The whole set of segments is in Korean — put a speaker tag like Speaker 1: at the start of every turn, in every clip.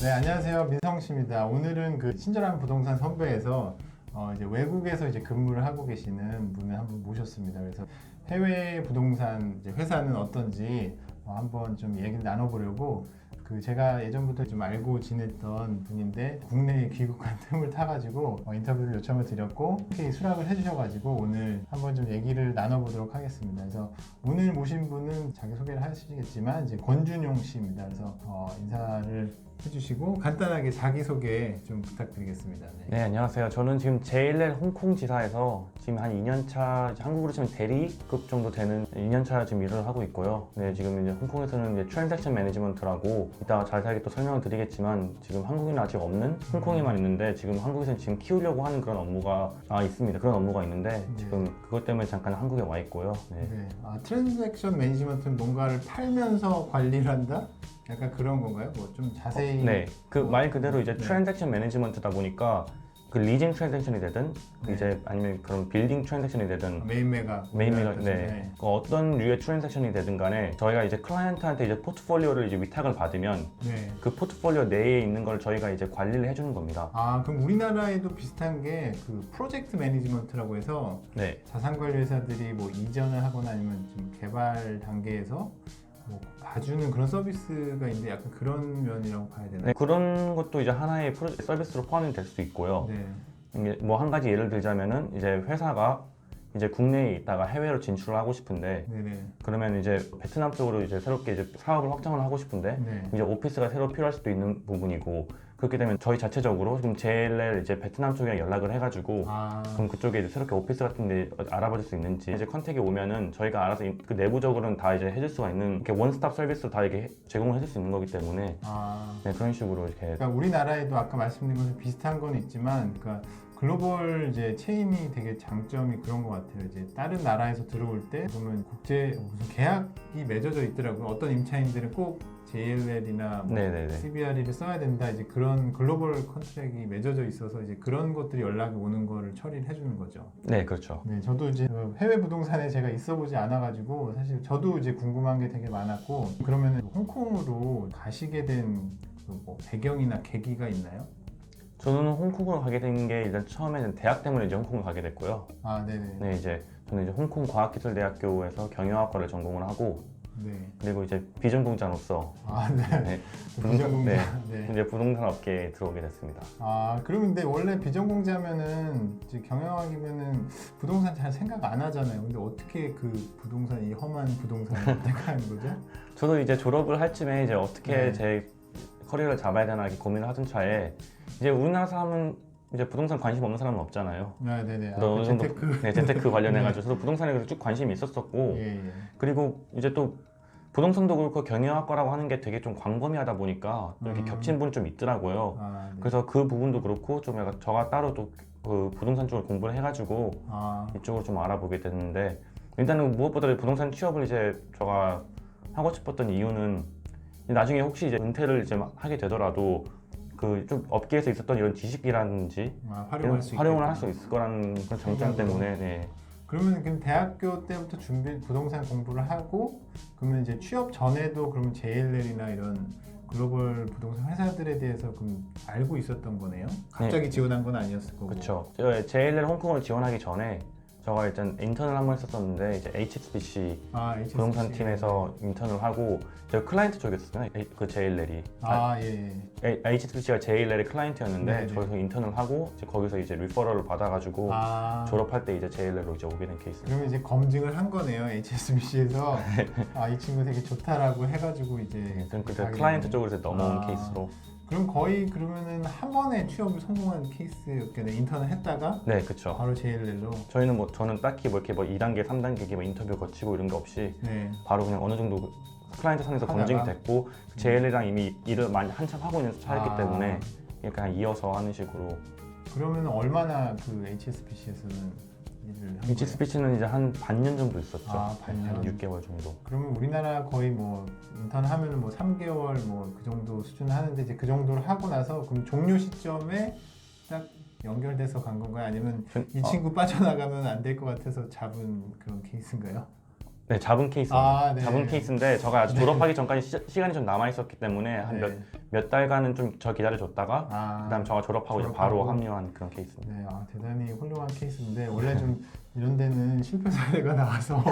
Speaker 1: 네, 안녕하세요. 민성 씨입니다. 오늘은 그 친절한 부동산 선배에서 이제 외국에서 이제 근무를 하고 계시는 분을 한분 모셨습니다. 그래서 해외 부동산 이제 회사는 어떤지 한번 좀 얘기를 나눠보려고 제가 예전부터 좀 알고 지냈던 분인데 국내에 귀국한 틈을 타가지고 인터뷰를 요청을 드렸고 이렇게 수락을 해주셔가지고 오늘 한번 좀 얘기를 나눠보도록 하겠습니다. 그래서 오늘 모신 분은 자기 소개를 하시겠지만 이제 권준용 씨입니다. 그래서 인사를 해주시고 간단하게 자기소개 좀 부탁드리겠습니다.
Speaker 2: 네, 안녕하세요. 저는 지금 JLL 홍콩 지사에서 지금 한 2년차, 한국으로 치면 대리급 정도 되는 2년차 지금 일을 하고 있고요. 네, 지금 이제 홍콩에서는 이제 트랜잭션 매니지먼트라고 이따가 자세하게 또 설명을 드리겠지만 지금 한국에는 아직 없는 홍콩에만 있는데 지금 한국에서는 지금 키우려고 하는 그런 업무가 있습니다. 그런 업무가 있는데 지금 그것 때문에 잠깐 한국에 와 있고요. 네.
Speaker 1: 네. 트랜잭션 매니지먼트는 뭔가를 팔면서 관리를 한다? 약간 그런 건가요? 뭐 좀 자세히.
Speaker 2: 네, 그 말 그대로 이제
Speaker 1: 네.
Speaker 2: 트랜잭션 매니지먼트다 보니까 그 리징 트랜잭션이 되든
Speaker 1: 네.
Speaker 2: 이제 아니면 그런 빌딩 트랜잭션이 되든
Speaker 1: 메인 매각.
Speaker 2: 네. 그 어떤 류의 트랜잭션이 되든 간에 저희가 이제 클라이언트한테 이제 포트폴리오를 이제 위탁을 받으면
Speaker 1: 네.
Speaker 2: 그 포트폴리오 내에 있는 걸 저희가 이제 관리를 해주는 겁니다.
Speaker 1: 그럼 우리나라에도 비슷한 게 그 프로젝트 매니지먼트라고 해서
Speaker 2: 네.
Speaker 1: 자산관리 회사들이 뭐 이전을 하거나 아니면 좀 개발 단계에서 뭐 봐주는 그런 서비스가 있는데 약간 그런 면이라고 봐야 되나요?
Speaker 2: 네, 그런 것도 이제 하나의 서비스로 포함이 될 수도 있고요.
Speaker 1: 네.
Speaker 2: 뭐 한 가지 예를 들자면은 이제 회사가 이제 국내에 있다가 해외로 진출을 하고 싶은데
Speaker 1: 네네.
Speaker 2: 그러면 이제 베트남 쪽으로 이제 새롭게 이제 사업을 확장을 하고 싶은데
Speaker 1: 네.
Speaker 2: 이제 오피스가 새로 필요할 수도 있는 부분이고 그렇게 되면 저희 자체적으로 지금 JLL 이제 베트남 쪽에 연락을 해가지고 그럼 그쪽에 이제 새롭게 오피스 같은데 알아봐 줄 수 있는지 이제 컨택이 오면은 저희가 알아서 그 내부적으로는 다 이제 해줄 수가 있는 이렇게 원스톱 서비스로 다 이렇게 제공을 해줄 수 있는 거기 때문에 네, 그런 식으로 이렇게
Speaker 1: 그러니까 우리나라에도 아까 말씀드린 것처럼 비슷한 건 있지만 그러니까 글로벌 이제 체인이 되게 장점이 그런 것 같아요. 이제 다른 나라에서 들어올 때 보면 국제 무슨 계약이 맺어져 있더라고요. 어떤 임차인들은 꼭 JLL이나 뭐 CBRE를 써야 된다. 이제 그런 글로벌 컨트랙이 맺어져 있어서 이제 그런 것들이 연락이 오는 거를 처리를 해주는 거죠.
Speaker 2: 네, 그렇죠.
Speaker 1: 네, 저도 이제 해외 부동산에 제가 있어보지 않아가지고 사실 저도 이제 궁금한 게 되게 많았고 그러면 홍콩으로 가시게 된 뭐 배경이나 계기가 있나요?
Speaker 2: 저는 홍콩으로 가게 된 게 일단 처음에는 대학 때문에 이제 홍콩을 가게 됐고요.
Speaker 1: 네네.
Speaker 2: 네, 이제 저는 이제 홍콩 과학기술대학교에서 경영학과를 전공을 하고
Speaker 1: 네.
Speaker 2: 그리고 이제 비전공자로서
Speaker 1: 네. 비전공자. 네.
Speaker 2: 이제 부동산 업계에 들어오게 됐습니다.
Speaker 1: 그러면 근데 원래 비전공자면은 이제 경영학이면은 부동산 잘 생각 안 하잖아요. 근데 어떻게 그 부동산 이 험한 부동산을 선택하는 거죠?
Speaker 2: 저도 이제 졸업을 할 쯤에 이제 어떻게
Speaker 1: 네.
Speaker 2: 제 커리어를 잡아야 되나 이렇게 고민을 하던 차에 이제 우리나라 사람은 이제 부동산 관심 없는 사람은 없잖아요.
Speaker 1: 네네.
Speaker 2: 어느 정도 재테크 관련해가지고 저도 부동산에 쭉 관심이 있었었고
Speaker 1: 예.
Speaker 2: 그리고 이제 또 부동산도 그렇고 경영학과라고 하는 게 되게 좀 광범위하다 보니까 또 이렇게 겹치는 부분이 좀 있더라고요.
Speaker 1: 네.
Speaker 2: 그래서 그 부분도 그렇고 좀 약간 저가 따로 또 그 부동산 쪽을 공부를 해가지고 이쪽으로 좀 알아보게 됐는데 일단은 무엇보다 부동산 취업을 이제 제가 하고 싶었던 이유는 나중에 혹시 이제 은퇴를 이제 하게 되더라도 그 좀 업계에서 있었던 이런 지식이라든지 활용을 할 수 있을 거라는 그런 장점 때문에 네.
Speaker 1: 그러면 대학교 때부터 부동산 공부를 하고 그러면 이제 취업 전에도 그러면 JLL이나 이런 글로벌 부동산 회사들에 대해서 그럼 알고 있었던 거네요? 갑자기 지원한 건 아니었을 거고.
Speaker 2: 그렇죠. JLL 홍콩을 지원하기 전에 제가 일단 인턴을 한 번 했었는데 이제 HSBC 부동산 팀에서 인턴을 하고 제가 클라이언트 쪽이었어요. 그 JLL이.
Speaker 1: 예.
Speaker 2: HSBC가 JLL의 클라이언트였는데
Speaker 1: 네네.
Speaker 2: 거기서 인턴을 하고 이제 거기서 이제 리퍼럴을 받아가지고 졸업할 때 이제 JLL로 이제 오게 된 케이스.
Speaker 1: 그러면 이제 검증을 한 거네요. HSBC에서 이 친구 되게 좋다라고 해가지고 이제.
Speaker 2: 저는 그때 클라이언트 쪽으로 이제 넘어온 케이스로.
Speaker 1: 그럼 거의 그러면은 한 번에 취업을 성공한 케이스였겠네. 인턴을 했다가
Speaker 2: 네, 그렇죠.
Speaker 1: 바로 JLL로.
Speaker 2: 저는 딱히 뭐 이렇게 2단계, 3단계 뭐 인터뷰 거치고 이런 게 없이
Speaker 1: 네.
Speaker 2: 바로 그냥 어느 정도 클라이언트 선에서 검증이 됐고 JLL이랑 이미 일을 많이 한참 하고 있는 차였기 때문에 그냥 이어서 하는 식으로.
Speaker 1: 그러면 얼마나 그 HSBC에서는 일을 한 거예요?
Speaker 2: HSBC는 이제 한 반년 정도 있었죠.
Speaker 1: 반년.
Speaker 2: 한 6개월 정도.
Speaker 1: 그러면 우리나라 거의 뭐 인턴 하면은 뭐 3개월 뭐 그 정도 수준 하는데 이제 그 정도를 하고 나서 그럼 종료 시점에 딱 연결돼서 간 건가요? 아니면 이 친구 빠져나가면 안 될 것 같아서 잡은 그런 케이스인가요?
Speaker 2: 네, 잡은 케이스입니다.
Speaker 1: 아, 네.
Speaker 2: 잡은 케이스인데 제가 아직 졸업하기 전까지 시간이 좀 남아 있었기 때문에 한
Speaker 1: 네.
Speaker 2: 몇 달간은 좀 저 기다려줬다가 그다음 제가 졸업하고 이제 바로
Speaker 1: 졸업하고.
Speaker 2: 합류한 그런 케이스입니다.
Speaker 1: 네, 대단히 훌륭한 케이스인데 원래 좀 이런 데는 실패 사례가 나와서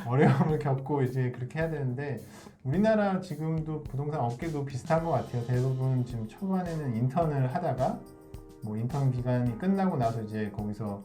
Speaker 1: 어려움을 겪고 이제 그렇게 해야 되는데 우리나라 지금도 부동산 업계도 비슷한 것 같아요. 대부분 지금 초반에는 인턴을 하다가 뭐 인턴 기간이 끝나고 나서 이제 거기서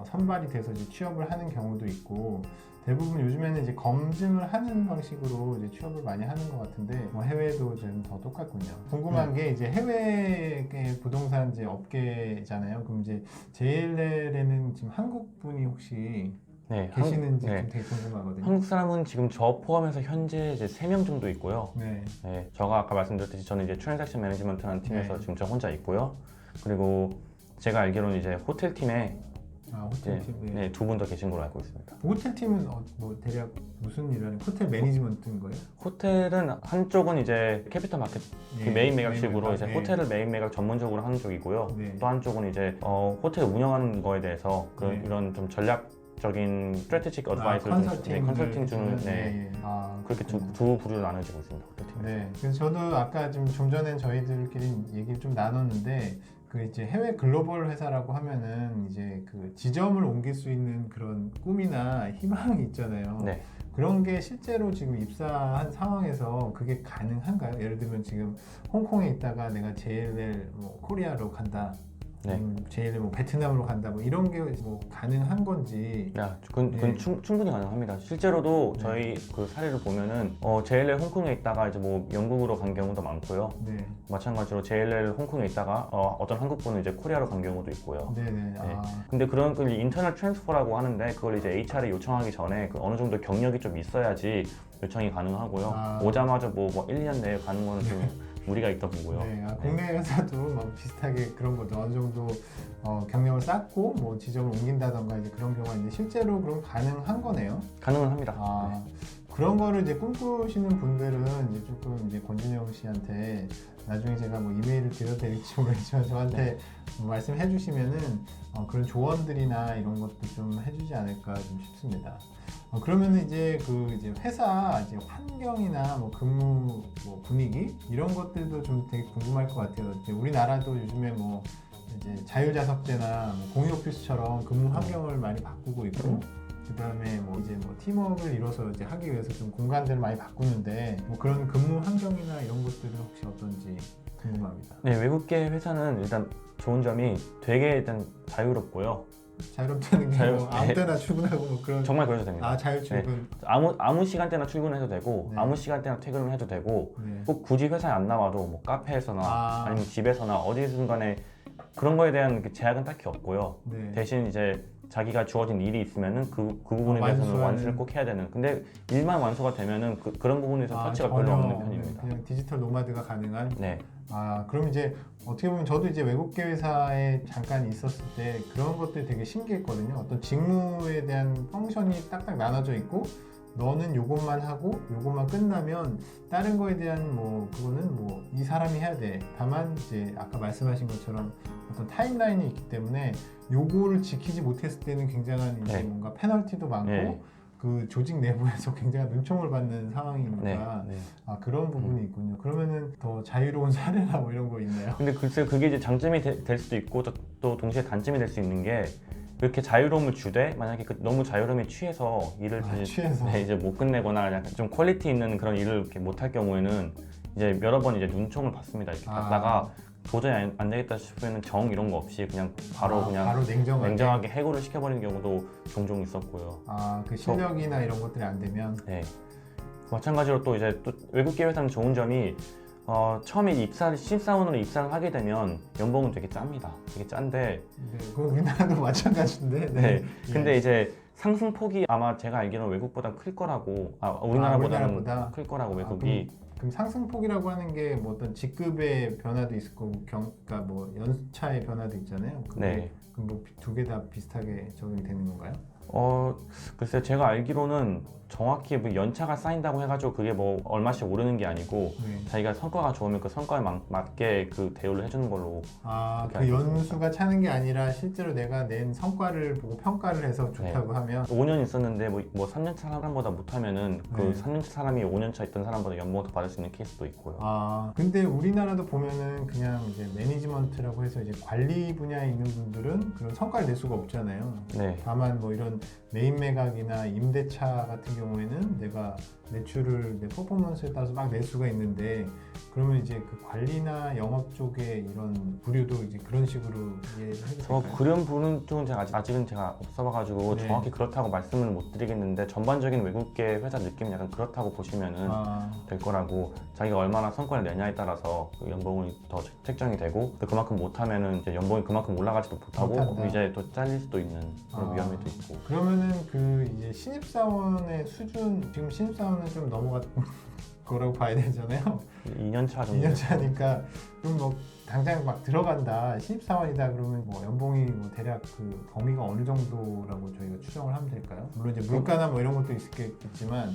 Speaker 1: 선발이 돼서 이제 취업을 하는 경우도 있고 대부분 요즘에는 이제 검증을 하는 방식으로 이제 취업을 많이 하는 것 같은데 뭐 해외도 좀 더 똑같군요. 궁금한 게 이제 해외의 부동산 이제 업계잖아요. 그럼 이제 JLL에는 지금 한국 분이 혹시
Speaker 2: 네,
Speaker 1: 계시는지
Speaker 2: 네.
Speaker 1: 좀 되게 궁금하거든요.
Speaker 2: 한국 사람은 지금 저 포함해서 현재 이제 3명 정도 있고요.
Speaker 1: 네,
Speaker 2: 네, 제가 아까 말씀드렸듯이 저는 이제 트랜잭션 매니지먼트라는 팀에서
Speaker 1: 네.
Speaker 2: 지금 저 혼자 있고요. 그리고 제가 알기로는 이제 호텔 팀에
Speaker 1: 호텔 팀. 네.
Speaker 2: 네, 2분 더 계신 걸로 알고 있습니다.
Speaker 1: 호텔 팀은 뭐 대략 무슨 일을 하는? 호텔 매니지먼트인 거예요?
Speaker 2: 호텔은 한쪽은 이제 캐피털 마켓 그
Speaker 1: 네,
Speaker 2: 메인 매각식으로
Speaker 1: 메인
Speaker 2: 이제
Speaker 1: 매각,
Speaker 2: 호텔을 메인 매각 전문적으로 하는 쪽이고요.
Speaker 1: 네.
Speaker 2: 또 한쪽은 이제 호텔 운영하는 거에 대해서
Speaker 1: 네.
Speaker 2: 이런 좀 전략적인 스트래티직 어드바이스를 컨설팅 주는 네. 그렇게 두 부류로 나눠지고 있습니다. 호텔 팀.
Speaker 1: 네. 그래서 저도 아까 좀 전엔 저희들끼리 얘기를 좀 나눴는데 그 이제 해외 글로벌 회사라고 하면은 이제 그 지점을 옮길 수 있는 그런 꿈이나 희망이 있잖아요.
Speaker 2: 네.
Speaker 1: 그런 게 실제로 지금 입사한 상황에서 그게 가능한가요? 예를 들면 지금 홍콩에 있다가 내가 JLL 뭐 코리아로 간다.
Speaker 2: 네.
Speaker 1: JLL 뭐 베트남으로 간다. 뭐 이런 게 뭐 가능한 건지.
Speaker 2: 야, 그건
Speaker 1: 네.
Speaker 2: 충분히 가능합니다. 실제로도
Speaker 1: 네.
Speaker 2: 저희 그 사례를 보면은 JLL 홍콩에 있다가 이제 뭐 영국으로 간 경우도 많고요.
Speaker 1: 네.
Speaker 2: 마찬가지로 JLL 홍콩에 있다가 어떤 한국분은 이제 코리아로 간 경우도 있고요.
Speaker 1: 네네.
Speaker 2: 네. 근데 그런 그 인터널 트랜스퍼라고 하는데 그걸 이제 HR에 요청하기 전에 그 어느 정도 경력이 좀 있어야지 요청이 가능하고요. 오자마자 뭐 1, 2년 내에 가는 거는 좀 무리가 있다 보고요.
Speaker 1: 네, 국내 회사도 막 비슷하게 그런 거죠. 어느 정도 경력을 쌓고 뭐 지점을 옮긴다던가 이제 그런 경우가 있는데 실제로 그럼 가능한 거네요.
Speaker 2: 가능은 합니다.
Speaker 1: 그런 거를 이제 꿈꾸시는 분들은 이제 조금 이제 권준영 씨한테 나중에 제가 뭐 이메일을 드려도 될지 모르겠지만 저한테 말씀해 주시면은 그런 조언들이나 이런 것도 좀 해주지 않을까 좀 싶습니다. 그러면 이제 그 이제 회사 이제 환경이나 뭐 근무 뭐 분위기 이런 것들도 좀 되게 궁금할 것 같아요. 이제 우리나라도 요즘에 뭐 이제 자율자석제나 뭐 공유 오피스처럼 근무 환경을 많이 바꾸고 있고 그다음에 뭐 이제 뭐 팀워크를 이뤄서 이제 하기 위해서 좀 공간들을 많이 바꾸는데 뭐 그런 근무 환경이나 이런 것들은 혹시 어떤지 궁금합니다.
Speaker 2: 네, 외국계 회사는 일단 좋은 점이 되게 일단 자유롭고요.
Speaker 1: 자유롭다는 게 뭐 아무 때나 출근하고 뭐 그런
Speaker 2: 정말 그래도 됩니다.
Speaker 1: 자율 출근.
Speaker 2: 아무 시간대나 출근해도 되고
Speaker 1: 네.
Speaker 2: 아무 시간대나 퇴근을 해도 되고
Speaker 1: 네.
Speaker 2: 꼭 굳이 회사에 안 나와도 뭐 카페에서나 아니면 집에서나 어디든 간에 그런 거에 대한 그 제약은 딱히 없고요.
Speaker 1: 네.
Speaker 2: 대신 이제 자기가 주어진 일이 있으면은 그 부분에 대해서는 완수를 꼭 해야 되는. 근데 일만 완수가 되면은 그런 부분에서 터치가 별로 없는 편입니다.
Speaker 1: 그냥 디지털 노마드가 가능한.
Speaker 2: 네.
Speaker 1: 그럼 이제 어떻게 보면 저도 이제 외국계 회사에 잠깐 있었을 때 그런 것들이 되게 신기했거든요. 어떤 직무에 대한 펑션이 딱딱 나눠져 있고 너는 요것만 하고 요것만 끝나면 다른 거에 대한 뭐 그거는 뭐 이 사람이 해야 돼. 다만 이제 아까 말씀하신 것처럼 어떤 타임라인이 있기 때문에 요거를 지키지 못했을 때는 굉장한 이제
Speaker 2: 네.
Speaker 1: 뭔가 페널티도 많고
Speaker 2: 네.
Speaker 1: 그 조직 내부에서 굉장한 능총을 받는 상황이니까
Speaker 2: 네.
Speaker 1: 그런 부분이 있군요. 그러면은 더 자유로운 사례나 뭐 이런 거 있나요?
Speaker 2: 근데 글쎄 그게 이제 장점이 될 수도 있고 또 동시에 단점이 될 수 있는 게 이렇게 자유로움을 주되 만약에 너무 자유로움에 취해서 일을
Speaker 1: 취해서
Speaker 2: 이제 못 끝내거나 약간 좀 퀄리티 있는 그런 일을 이렇게 못 할 경우에는 이제 여러 번 이제 눈총을 받습니다. 이렇게 받다가 도저히 안 되겠다 싶으면 정 이런 거 없이 그냥 바로 냉정하게 해고를 시켜버리는 경우도 종종 있었고요.
Speaker 1: 그 실력이나 이런 것들이 안 되면.
Speaker 2: 네. 마찬가지로 또 이제 또 외국계 회사는 좋은 점이 처음에 신입사원으로 입사를 하게 되면 연봉은 되게 짭니다. 되게 짠데.
Speaker 1: 네, 그건 우리나라도 마찬가지인데.
Speaker 2: 네. 근데 이제 상승폭이 아마 제가 알기로는 외국보다 클 거라고, 우리나라보다는 클 거라고 외국이.
Speaker 1: 그럼 상승폭이라고 하는 게 뭐 어떤 직급의 변화도 있을 거고, 그러니까 뭐 연차의 변화도 있잖아요.
Speaker 2: 네.
Speaker 1: 그럼 뭐 두 개 다 비슷하게 적용이 되는 건가요?
Speaker 2: 글쎄 제가 알기로는 정확히 뭐 연차가 쌓인다고 해가지고 그게 뭐 얼마씩 오르는 게 아니고
Speaker 1: 네.
Speaker 2: 자기가 성과가 좋으면 그 성과에 맞게 그 대우를 해주는 걸로.
Speaker 1: 아,
Speaker 2: 그렇게
Speaker 1: 그
Speaker 2: 알고 있습니다.
Speaker 1: 연수가 차는 게 아니라 실제로 내가 낸 성과를 보고 평가를 해서 좋다고 하면
Speaker 2: 5년 있었는데 뭐 3년차 사람보다 못하면은 그
Speaker 1: 네.
Speaker 2: 3년차 사람이 5년차 있던 사람보다 연봉을 더 받을 수 있는 케이스도 있고요.
Speaker 1: 아, 근데 우리나라도 보면은 그냥 이제 매니지먼트라고 해서 이제 관리 분야에 있는 분들은 그런 성과를 낼 수가 없잖아요.
Speaker 2: 네.
Speaker 1: 다만 뭐 이런 메인 매각이나 임대차 같은 경우에는 내가 매출을 내 퍼포먼스에 따라서 막 낼 수가 있는데 그러면 이제 그 관리나 영업 쪽에 이런 부류도 이제 그런 식으로 이해를 해도
Speaker 2: 저
Speaker 1: 될까요?
Speaker 2: 그런 부분 쪽은 제가 아직은 제가 없어봐가지고
Speaker 1: 네.
Speaker 2: 정확히 그렇다고 말씀을 못 드리겠는데 전반적인 외국계 회사 느낌은 약간 그렇다고 보시면은
Speaker 1: 아,
Speaker 2: 될 거라고. 자기가 얼마나 성과를 내냐에 따라서 그 연봉이 더 책정이 되고 또 그만큼 못하면은 이제 연봉이 그만큼 올라가지도 못하고
Speaker 1: 못한다.
Speaker 2: 이제 또 잘릴 수도 있는 그런
Speaker 1: 아.
Speaker 2: 위험도 있고.
Speaker 1: 그러면은 그 이제 신입사원의 수준 지금 신입사원은 좀 넘어갔 거라고 봐야 되잖아요.
Speaker 2: 2년차 정도.
Speaker 1: 2년 차니까 그럼 뭐 당장 막 들어간다 신입사원이다 그러면 뭐 연봉이 뭐 대략 그 범위가 어느 정도라고 저희가 추정을 하면 될까요? 물론 이제 물가나 뭐 이런 것도 있겠지만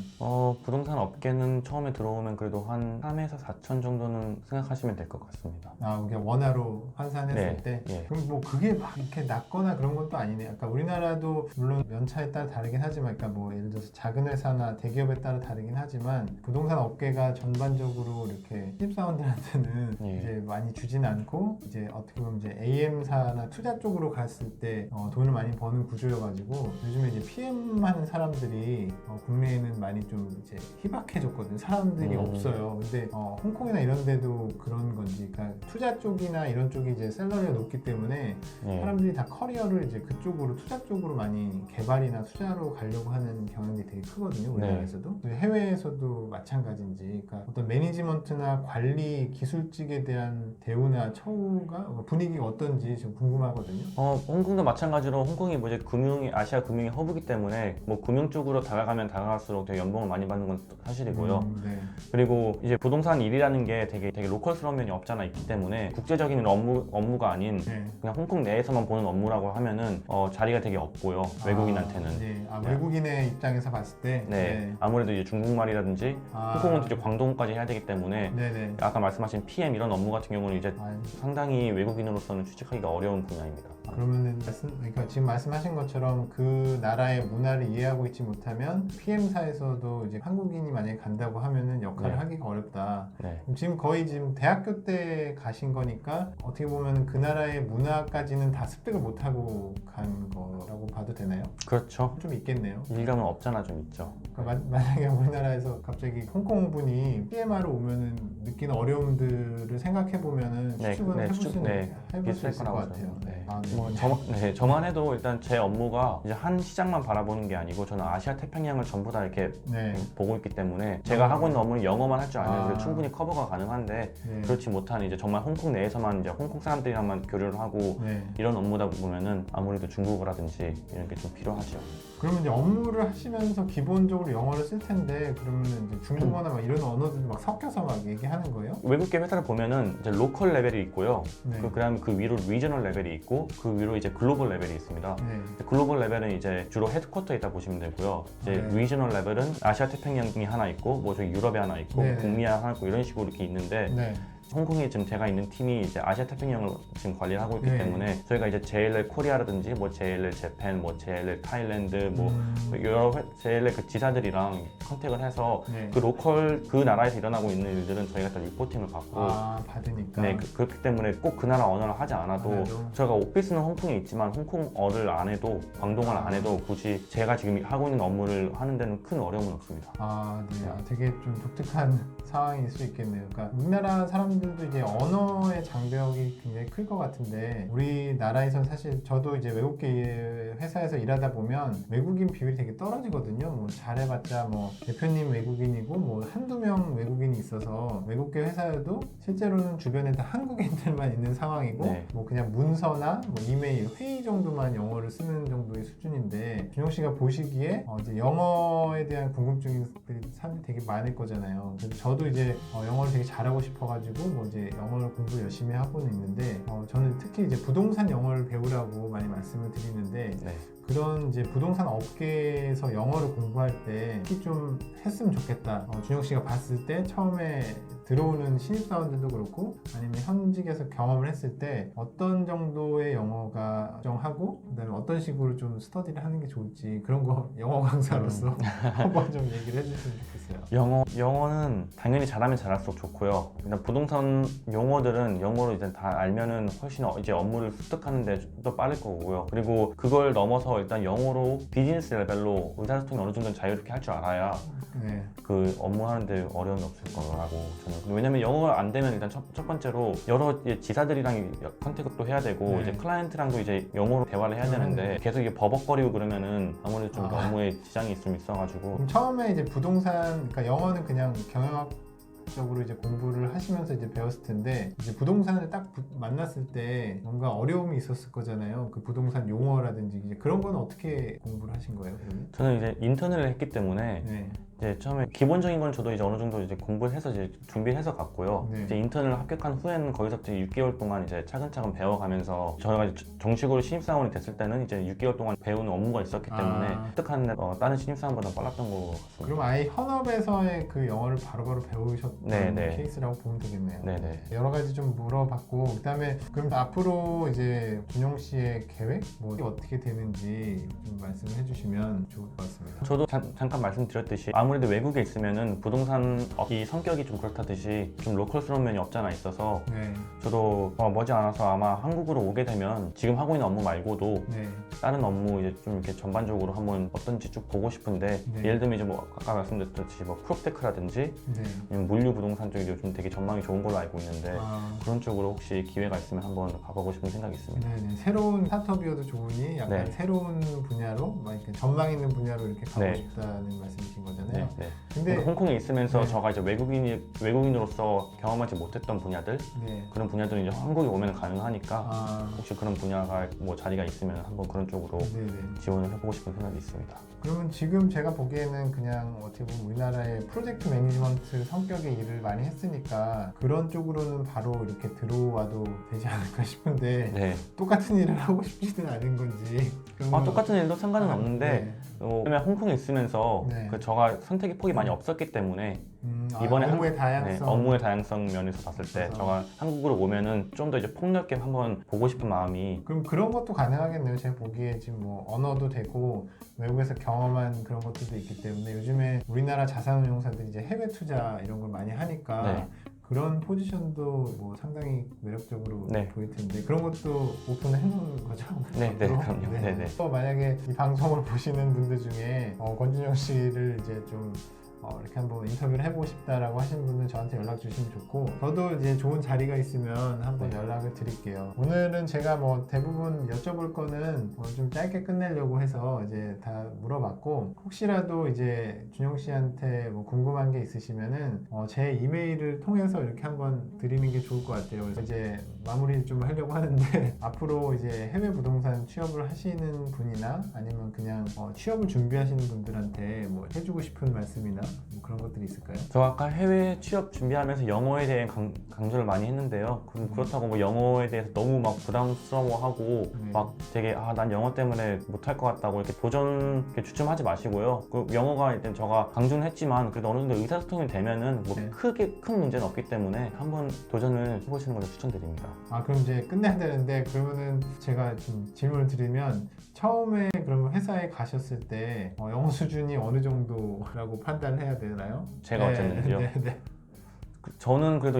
Speaker 2: 부동산 업계는 처음에 들어오면 그래도 한 3에서 4천 정도는 생각하시면 될 것 같습니다.
Speaker 1: 아 그냥 원화로 환산했을
Speaker 2: 네,
Speaker 1: 때
Speaker 2: 예.
Speaker 1: 그럼 뭐 그게 막 이렇게 낮거나 그런 건 또 아니네. 아까 우리나라도 물론 연차에 따라 다르긴 하지만 그러니까 뭐 예를 들어서 작은 회사나 대기업에 따라 다르긴 하지만 부동산 업계가 전반적으로 이렇게 신입사원들한테는
Speaker 2: 예.
Speaker 1: 이제 많이 주진 않고 이제 어떻게 보면 이제 AM사나 투자 쪽으로 갔을 때 돈을 많이 버는 구조여가지고 요즘에 이제 PM 하는 사람들이 국내에는 많이 좀 이제 희박해졌거든요. 사람들이 없어요. 근데 홍콩이나 이런 데도 그런 건지, 그러니까 투자 쪽이나 이런 쪽이 이제 샐러리가 높기 때문에
Speaker 2: 예.
Speaker 1: 사람들이 다 커리어를 이제 그쪽으로 투자 쪽으로 많이 개발이나 투자로 가려고 하는 경향이 되게 크거든요. 우리나라에서도 해외에서도 마찬가지인지, 그러니까 어떤 매니지먼트나 관리 기술직에 대한 대우나 처우가 분위기가 어떤지 좀 궁금하거든요.
Speaker 2: 홍콩도 마찬가지로 홍콩이 뭐 이제 아시아 금융의 허브이기 때문에 뭐 금융 쪽으로 다가가면 다가갈수록 되게 연봉을 많이 받는 건 사실이고요.
Speaker 1: 네.
Speaker 2: 그리고 이제 부동산 일이라는 게 되게 로컬스러운 면이 없잖아 있기 때문에 국제적인 업무가 아닌
Speaker 1: 네.
Speaker 2: 그냥 홍콩 내에서만 보는 업무라고 하면은 자리가 되게 없고요. 외국인한테는.
Speaker 1: 네.
Speaker 2: 네.
Speaker 1: 외국인의 입장에서 봤을 때.
Speaker 2: 네. 아무래도 이제 중국말이라든지 홍콩은 또 이제 광동까지 해야 되기 때문에
Speaker 1: 네네.
Speaker 2: 아까 말씀하신 PM 이런 업무 같은 경우는 이제 상당히 외국인으로서는 취직하기가 어려운 분야입니다.
Speaker 1: 그러면은 그러니까 지금 말씀하신 것처럼 그 나라의 문화를 이해하고 있지 못하면 PM사에서도 이제 한국인이 만약에 간다고 하면은 역할을
Speaker 2: 네.
Speaker 1: 하기가 어렵다.
Speaker 2: 네.
Speaker 1: 지금 거의 지금 대학교 때 가신 거니까 어떻게 보면 그 나라의 문화까지는 다 습득을 못하고 간 거라고 봐도 되나요?
Speaker 2: 그렇죠.
Speaker 1: 좀 있겠네요.
Speaker 2: 일감은 없잖아 좀 있죠.
Speaker 1: 그러니까 만약에 우리나라에서 갑자기 홍콩 분이 PM하러 오면은 느끼는 어려움들을 생각해 보면은
Speaker 2: 네,
Speaker 1: 추측은 해볼 수
Speaker 2: 비슷할
Speaker 1: 있을 것
Speaker 2: 거라고
Speaker 1: 같아요.
Speaker 2: 저는. 네.
Speaker 1: 아, 네.
Speaker 2: 뭐 저만 해도 일단 제 업무가 이제 한 시장만 바라보는 게 아니고 저는 아시아 태평양을 전부 다 이렇게
Speaker 1: 네.
Speaker 2: 보고 있기 때문에 제가 하고 있는 업무는 영어만 할 줄 알면
Speaker 1: 아.
Speaker 2: 충분히 커버가 가능한데
Speaker 1: 네.
Speaker 2: 그렇지 못한 이제 정말 홍콩 내에서만 이제 홍콩 사람들이랑만 교류를 하고
Speaker 1: 네.
Speaker 2: 이런 업무다 보면은 아무래도 중국어라든지 이런 게 좀 필요하죠.
Speaker 1: 그러면 이제 업무를 하시면서 기본적으로 영어를 쓸 텐데 그러면 이제 중국어나 막 이런 언어들도 막 섞여서 막 얘기하는 거예요?
Speaker 2: 외국계 회사를 보면은 이제 로컬 레벨이 있고요.
Speaker 1: 네.
Speaker 2: 그다음 그 위로 리저널 레벨이 있고 그 위로 이제 글로벌 레벨이 있습니다.
Speaker 1: 네.
Speaker 2: 글로벌 레벨은 이제 주로 헤드쿼터에 있다 보시면 되고요. 이제
Speaker 1: 네.
Speaker 2: 리저널 레벨은 아시아 태평양이 하나 있고 뭐 저기 유럽에 하나 있고
Speaker 1: 네.
Speaker 2: 북미에 하나 있고 이런 식으로 이렇게 있는데
Speaker 1: 네.
Speaker 2: 홍콩에 지금 제가 있는 팀이 이제 아시아 태평양을 지금 관리를 하고 있기
Speaker 1: 네.
Speaker 2: 때문에 저희가 이제 JLL 코리아라든지 뭐 JLL 재팬, 뭐 JLL 타일랜드, 뭐 여러 JLL 그 지사들이랑 컨택을 해서
Speaker 1: 네.
Speaker 2: 그 로컬 그 나라에서 일어나고 있는 일들은 저희가 다 리포팅을 받고
Speaker 1: 받으니까.
Speaker 2: 네, 그렇기 때문에 꼭 그 나라 언어를 하지 않아도 저희가 오피스는 홍콩에 있지만 홍콩어를 안 해도 광동어를 안 해도 굳이 제가 지금 하고 있는 업무를 하는 데는 큰 어려움은 없습니다.
Speaker 1: 네. 되게 좀 독특한 상황일 수 있겠네요. 그러니까 우리나라 사람들도 이제 언어의 장벽이 굉장히 클 것 같은데 우리나라에서는 사실 저도 이제 외국계 회사에서 일하다 보면 외국인 비율이 되게 떨어지거든요. 뭐 잘해봤자 뭐 대표님 외국인이고 뭐 한두 명 외국인이 있어서 외국계 회사여도 실제로는 주변에 다 한국인들만 있는 상황이고
Speaker 2: 네.
Speaker 1: 뭐 그냥 문서나 뭐 이메일, 회의 정도만 영어를 쓰는 정도의 수준인데 준영 씨가 보시기에 이제 영어에 대한 궁금증들이 사람들이 되게 많을 거잖아요. 그래서 저도 이제 영어를 되게 잘하고 싶어가지고 뭐 이제 영어를 공부 열심히 하고는 있는데 저는 특히 이제 부동산 영어를 배우라고 많이 말씀을 드리는데
Speaker 2: 네.
Speaker 1: 그런 이제 부동산 업계에서 영어를 공부할 때 특히 좀 했으면 좋겠다. 준영 씨가 봤을 때 처음에 들어오는 신입사원들도 그렇고 아니면 현직에서 경험을 했을 때 어떤 정도의 영어가 정하고 그다음에 어떤 식으로 좀 스터디를 하는 게 좋을지 그런 거 영어 강사로서 한번 좀 얘기를 해주시면 좋겠어요.
Speaker 2: 영어는 당연히 잘하면 잘할수록 좋고요. 일단 부동산 용어들은 영어로 이제 다 알면은 훨씬 이제 업무를 습득하는데 좀 더 빠를 거고요. 그리고 그걸 넘어서 일단 영어로 비즈니스 레벨로 의사소통이 어느 정도는 자유롭게 할 줄 알아야
Speaker 1: 네.
Speaker 2: 그 업무하는데 어려움이 없을 거라고 저는. 왜냐면 영어가 안 되면 일단 첫 번째로 여러 이제 지사들이랑 컨택도 해야 되고
Speaker 1: 네.
Speaker 2: 이제 클라이언트랑도 이제 영어로 대화를 해야 되는데 계속 이게 버벅거리고 그러면은 아무래도 좀 업무에 지장이 좀 있어가지고.
Speaker 1: 그럼 처음에 이제 부동산, 그러니까 영어는 그냥 경영학적으로 이제 공부를 하시면서 이제 배웠을 텐데 이제 부동산을 딱 만났을 때 뭔가 어려움이 있었을 거잖아요. 그 부동산 용어라든지 이제 그런 건 어떻게 공부를 하신 거예요? 그러면?
Speaker 2: 저는 이제 인턴을 했기 때문에
Speaker 1: 네.
Speaker 2: 이제 처음에 기본적인 건 저도 이제 어느 정도 이제 공부를 해서 이제 준비를 해서 갔고요.
Speaker 1: 네.
Speaker 2: 이제 인턴을 합격한 후에는 거기서부터 6개월 동안 이제 차근차근 배워가면서 저희가 이제 정식으로 신입사원이 됐을 때는 이제 6개월 동안 배우는 업무가 있었기 때문에 습득하는데 다른 신입사원보다 빨랐던 것 같습니다.
Speaker 1: 그럼 아예 현업에서의 그 영어를 바로바로 배우셨던
Speaker 2: 네.
Speaker 1: 케이스라고 보면 되겠네요.
Speaker 2: 네네.
Speaker 1: 여러 가지 좀 물어봤고 그다음에 그럼 앞으로 이제 준영 씨의 계획 뭐 어떻게 되는지 좀 말씀을 해주시면 좋을 것 같습니다.
Speaker 2: 저도 잠깐 말씀드렸듯이 아무래도 외국에 있으면은 부동산 업이 성격이 좀 그렇다듯이 좀 로컬스러운 면이 없잖아 있어서
Speaker 1: 네.
Speaker 2: 저도 머지않아서 아마 한국으로 오게 되면 지금 하고 있는 업무 말고도
Speaker 1: 네.
Speaker 2: 다른 업무 이제 좀 이렇게 전반적으로 한번 어떤지 쭉 보고 싶은데
Speaker 1: 네.
Speaker 2: 예를 들면 이제 뭐 아까 말씀드렸듯이 뭐 프롭테크라든지
Speaker 1: 네.
Speaker 2: 아니면 물류 부동산 쪽이 요즘 되게 전망이 좋은 걸로 알고 있는데
Speaker 1: 아,
Speaker 2: 그런 쪽으로 혹시 기회가 있으면 한번 가보고 싶은 생각이 있습니다.
Speaker 1: 네네. 새로운 스타트업이어도 좋으니 약간
Speaker 2: 네.
Speaker 1: 새로운 분야로 막 이렇게 전망 있는 분야로 이렇게 가고
Speaker 2: 네.
Speaker 1: 싶다는 말씀이신 거잖아요.
Speaker 2: 네.
Speaker 1: 근데
Speaker 2: 그러니까 홍콩에 있으면서
Speaker 1: 네.
Speaker 2: 저가 이제 외국인으로서 경험하지 못했던 분야들
Speaker 1: 네.
Speaker 2: 그런 분야들은 이제 한국에 오면 가능하니까
Speaker 1: 아,
Speaker 2: 혹시 그런 분야가 뭐 자리가 있으면 한번 그런 쪽으로
Speaker 1: 네네.
Speaker 2: 지원을 해보고 싶은 생각이 있습니다.
Speaker 1: 그러면 지금 제가 보기에는 그냥 어떻게 보면 우리나라의 프로젝트 매니지먼트 성격의 일을 많이 했으니까 그런 쪽으로는 바로 이렇게 들어와도 되지 않을까 싶은데
Speaker 2: 네.
Speaker 1: 똑같은 일을 하고 싶지는 않은 건지.
Speaker 2: 똑같은 일도 상관은 없는데
Speaker 1: 네.
Speaker 2: 왜냐면 홍콩에 있으면서
Speaker 1: 네.
Speaker 2: 그 저가 선택의 폭이 많이 없었기 때문에 이번에
Speaker 1: 업무의 다양성.
Speaker 2: 업무의 다양성 면에서 봤을 때
Speaker 1: 그래서.
Speaker 2: 저가 한국으로 오면은 좀 더 이제 폭넓게 한번 보고 싶은 마음이.
Speaker 1: 그럼 그런 것도 가능하겠네요. 제가 보기에 지금 뭐 언어도 되고 외국에서 경험한 그런 것들도 있기 때문에 요즘에 우리나라 자산운용사들이 이제 해외 투자 이런 걸 많이 하니까
Speaker 2: 네.
Speaker 1: 그런 포지션도 뭐 상당히 매력적으로
Speaker 2: 네.
Speaker 1: 보일 텐데 그런 것도 오픈을 해놓은 거죠?
Speaker 2: 네,
Speaker 1: 앞으로?
Speaker 2: 그럼요. 네.
Speaker 1: 또 만약에 이 방송을 보시는 분들 중에 권준영 씨를 이제 좀 이렇게 한번 인터뷰를 해보고 싶다라고 하시는 분은 저한테 연락 주시면 좋고 저도 이제 좋은 자리가 있으면 한번
Speaker 2: 네.
Speaker 1: 연락을 드릴게요. 오늘은 제가 뭐 대부분 여쭤볼 거는 좀 짧게 끝내려고 해서 이제 다 물어봤고 혹시라도 이제 준영 씨한테 뭐 궁금한 게 있으시면은 제 이메일을 통해서 이렇게 한번 드리는 게 좋을 것 같아요. 그래서 이제 마무리 좀 하려고 하는데 앞으로 이제 해외 부동산 취업을 하시는 분이나 아니면 그냥 취업을 준비하시는 분들한테 뭐 해주고 싶은 말씀이나 뭐 그런 것들이 있을까요?
Speaker 2: 저 아까 해외 취업 준비하면서 영어에 대해 강조를 많이 했는데요. 그렇다고 뭐 영어에 대해서 너무 막 부담스러워하고 막 되게 난 영어 때문에 못할 것 같다고 이렇게 도전 이렇게 주춤하지 마시고요. 그 영어가 일단 제가 강조는 했지만 그래도 어느 정도 의사소통이 되면은 뭐
Speaker 1: 네.
Speaker 2: 크게 큰 문제는 없기 때문에 한번 도전을 해보시는 걸 추천드립니다.
Speaker 1: 그럼 이제 끝내야 되는데 그러면은 제가 좀 질문을 드리면 처음에 그러면 회사에 가셨을 때 영어 수준이 어느 정도라고 판단을 해야 되나요?
Speaker 2: 제가 어쨌는지요?
Speaker 1: 네.
Speaker 2: 저는 그래도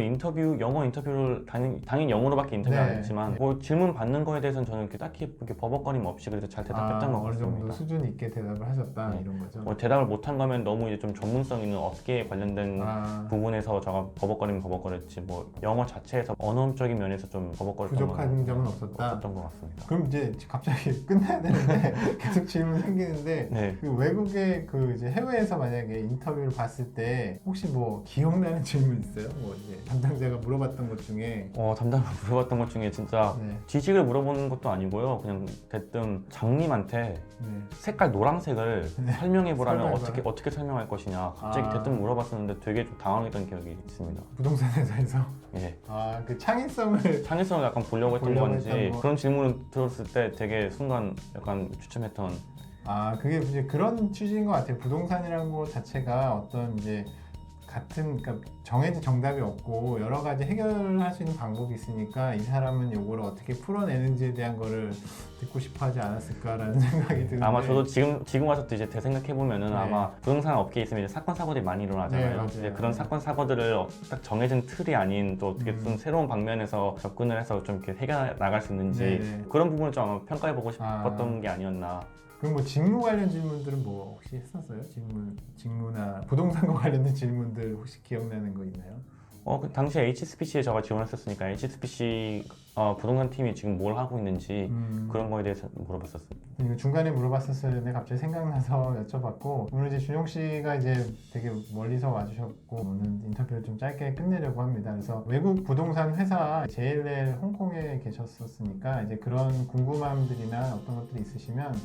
Speaker 2: 영어 인터뷰를 당연히 영어로밖에 인터뷰 안
Speaker 1: 네.
Speaker 2: 했지만 뭐 질문 받는 거에 대해서는 저는 이렇게 딱히 이렇게 버벅거림 없이 그래도 잘 대답했던 것
Speaker 1: 어느 정도
Speaker 2: 같습니다.
Speaker 1: 수준 있게 대답을 하셨다
Speaker 2: 네.
Speaker 1: 이런 거죠.
Speaker 2: 뭐 대답을 못한 거면 너무 이제 좀 전문성 있는 업계에 관련된 부분에서 제가 버벅거렸지 뭐 영어 자체에서 언어적인 면에서 좀 버벅거렸던
Speaker 1: 부족한 점은 없었다.
Speaker 2: 것 같습니다.
Speaker 1: 그럼 이제 갑자기 끝내야 되는데 계속 질문 생기는데
Speaker 2: 네.
Speaker 1: 그 외국의 그 이제 해외에서 만약에 인터뷰를 봤을 때 혹시 뭐 기억나는 질문 있어요? 있어요? 뭐 이제 담당자가 물어봤던 것 중에
Speaker 2: 담당자 물어봤던 것 중에 진짜
Speaker 1: 네.
Speaker 2: 지식을 물어보는 것도 아니고요. 그냥 대뜸 장님한테
Speaker 1: 네.
Speaker 2: 색깔 노란색을 설명해 보라면
Speaker 1: 설명해봐라.
Speaker 2: 어떻게 설명할 것이냐 갑자기
Speaker 1: 아.
Speaker 2: 대뜸 물어봤었는데 되게 좀 당황했던 기억이 있습니다.
Speaker 1: 부동산 회사에서
Speaker 2: 예.
Speaker 1: 그 창의성을
Speaker 2: 창의성을 약간 보려고 했던
Speaker 1: 보려고
Speaker 2: 건지
Speaker 1: 했던 거.
Speaker 2: 그런 질문을 들었을 때 되게 순간 약간 주춤했던.
Speaker 1: 그게 이제 그런 취지인 것 같아요. 부동산이라는 것 자체가 어떤 이제 그러니까 정해진 정답이 없고 여러 가지 해결할 수 있는 방법이 있으니까 이 사람은 이걸 어떻게 풀어내는지에 대한 거를 듣고 싶어 하지 않았을까라는 생각이 드는데
Speaker 2: 아마 저도 지금 와서 또 이제 되생각해 보면은
Speaker 1: 네.
Speaker 2: 아마 부동산 업계에 있으면 이제 사건 사고들이 많이 일어나잖아요.
Speaker 1: 네, 맞아요.
Speaker 2: 이제 그런 사건 사고들을 딱 정해진 틀이 아닌 또 어떻게 좀 새로운 방면에서 접근을 해서 좀 이렇게 해결 나갈 수 있는지
Speaker 1: 네네.
Speaker 2: 그런 부분을 좀 아마 평가해 보고 싶었던 게 아니었나.
Speaker 1: 그럼 뭐 직무 관련 질문들은 뭐 혹시 했었어요? 직무나 부동산과 관련된 질문들 혹시 기억나는 거 있나요?
Speaker 2: 그 당시에 HSBC에 제가 지원했었으니까 HSBC 부동산 팀이 지금 뭘 하고 있는지 그런 거에 대해서 물어봤었습니다.
Speaker 1: 이거 중간에 물어봤었을 텐데 갑자기 생각나서 여쭤봤고 오늘 이제 준용 씨가 이제 되게 멀리서 와주셨고 오늘 인터뷰를 좀 짧게 끝내려고 합니다. 그래서 외국 부동산 회사 JLL 홍콩에 계셨었으니까 이제 그런 궁금함들이나 어떤 것들이 있으시면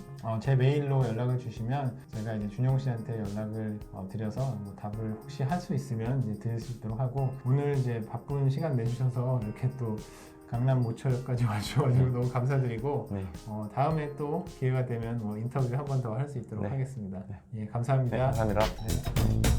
Speaker 1: 제 메일로 연락을 주시면 제가 이제 준용 씨한테 연락을 드려서 뭐 답을 혹시 할 수 있으면 이제 드릴 수 있도록 하고 오늘 이제 바쁜 시간 내주셔서 이렇게 또 강남 모처역까지 와주셔가지고 너무 감사드리고
Speaker 2: 네.
Speaker 1: 다음에 또 기회가 되면 뭐 인터뷰 한 번 더 할 수 있도록
Speaker 2: 네.
Speaker 1: 하겠습니다.
Speaker 2: 네.
Speaker 1: 예, 감사합니다.
Speaker 2: 네, 감사합니다.
Speaker 1: 네.